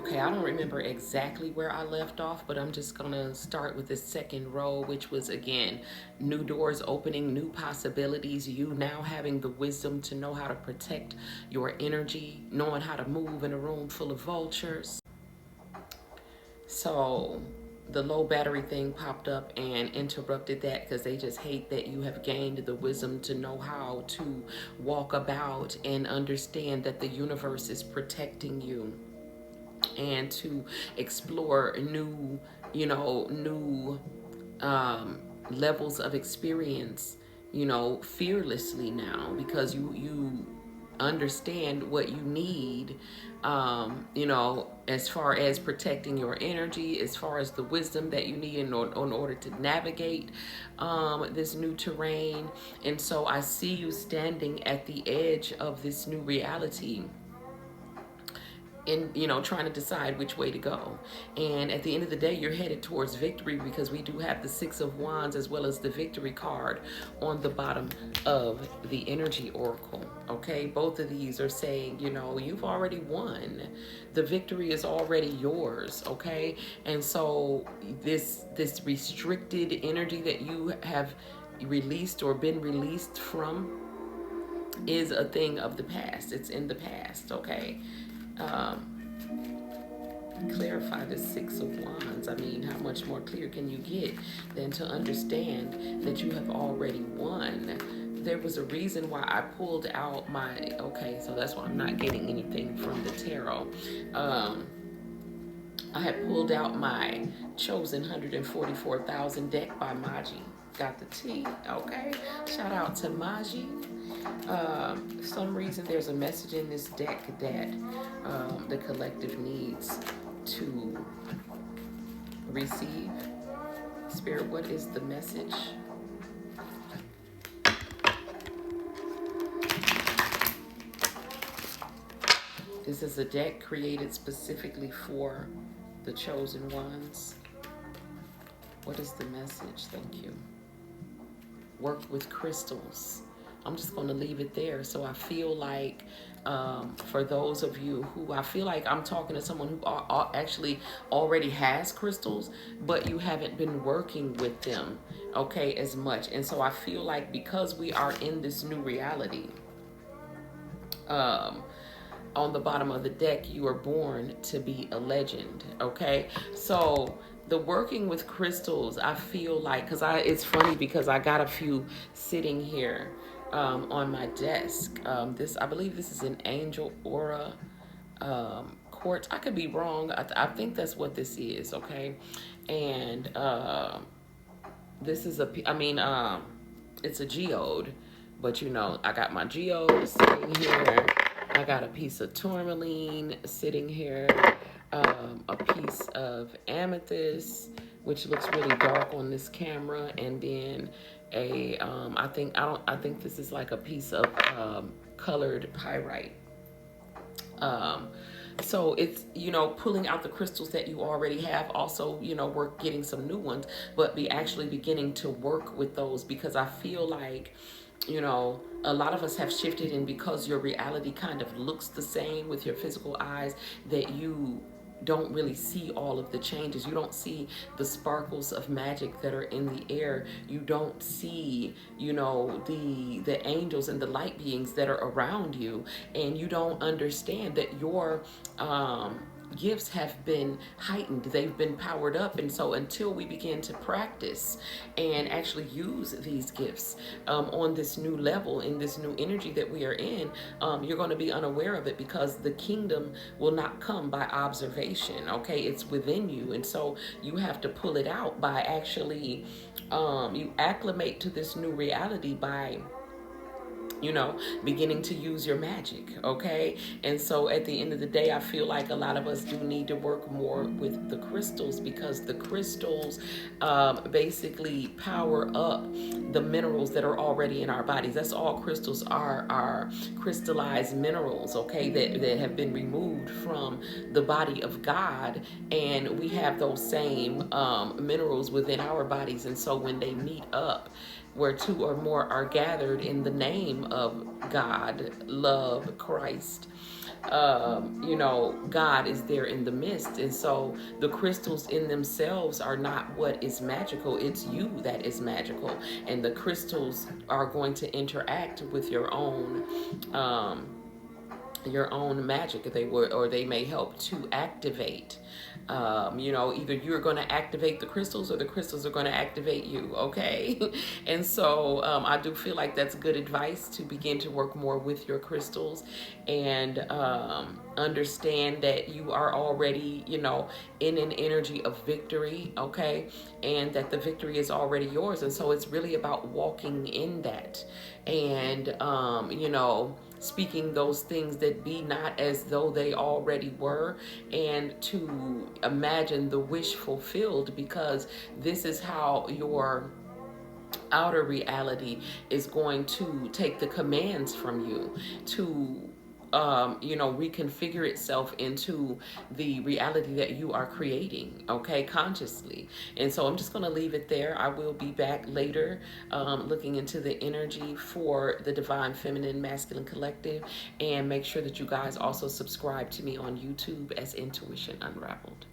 Okay, I don't remember exactly where I left off, but I'm just gonna start with the second row, which was again new doors opening, new possibilities, you now having the wisdom to know how to protect your energy, knowing how to move in a room full of vultures. So the low battery thing popped up and interrupted that because they just hate that you have gained the wisdom to know how to walk about and understand that the universe is protecting you and to explore new, new um, levels of experience, fearlessly now because you understand what you need, as far as protecting your energy, as far as the wisdom that you need in order to navigate this new terrain. And so I see you standing at the edge of this new reality in trying to decide which way to go. And at the end of the day, you're headed towards victory because we do have the Six of Wands as well as the victory card on the bottom of the energy oracle. Okay, both of these are saying, you've already won. The victory is already yours. Okay, and so this restricted energy that you have released or been released from is a thing of the past. It's in the past. Okay. um, Clarify the Six of Wands. I mean, how much more clear can you get than to understand that you have already won? There was a reason why I pulled out my, okay, so that's why I'm not getting anything from the tarot. I had pulled out my chosen 144,000 deck by Maji. Got the T, okay? Shout out to Maji. For some reason, there's a message in this deck that the collective needs to receive. Spirit, what is the message? This is a deck created specifically for the chosen ones. What is the message? Thank you. Work with crystals. I'm just going to leave it there. So I feel like for those of you who, I feel like I'm talking to someone who actually already has crystals, but you haven't been working with them, okay, as much. And so I feel like because we are in this new reality, on the bottom of the deck, you are born to be a legend, okay? So the working with crystals, I feel like, because it's funny because I got a few sitting here on my desk. I believe this is an angel aura quartz. I could be wrong. I think that's what this is, okay? And this is it's a geode, but I got my geode sitting here. I got a piece of tourmaline sitting here, a piece of amethyst, which looks really dark on this camera, and then I think this is like a piece of colored pyrite. So it's, pulling out the crystals that you already have. Also, work getting some new ones, but be actually beginning to work with those, because I feel like, a lot of us have shifted, and because your reality kind of looks the same with your physical eyes, that you don't really see all of the changes. You don't see the sparkles of magic that are in the air. You don't see, the angels and the light beings that are around you, and you don't understand that your gifts have been heightened, they've been powered up. And so until we begin to practice and actually use these gifts on this new level, in this new energy that we are in, you're going to be unaware of it, because the kingdom will not come by observation. Okay, it's within you, and so you have to pull it out by actually you acclimate to this new reality by beginning to use your magic, okay? And so at the end of the day, I feel like a lot of us do need to work more with the crystals, because the crystals basically power up the minerals that are already in our bodies. That's all crystals are crystallized minerals, okay, that have been removed from the body of God, and we have those same minerals within our bodies. And so when they meet up, where two or more are gathered in the name of God, love, Christ, God is there in the midst. And so the crystals in themselves are not what is magical, it's you that is magical. And the crystals are going to interact with your own magic, if they were, or they may help to activate. Either you're going to activate the crystals or the crystals are going to activate you. Okay. And so I do feel like that's good advice to begin to work more with your crystals and understand that you are already, in an energy of victory. Okay. And that the victory is already yours. And so it's really about walking in that and, speaking those things that be not as though they already were, and to imagine the wish fulfilled, because this is how your outer reality is going to take the commands from you to reconfigure itself into the reality that you are creating, okay, consciously. And so I'm just going to leave it there. I will be back later looking into the energy for the Divine Feminine Masculine Collective. And make sure that you guys also subscribe to me on YouTube as Intuition Unraveled.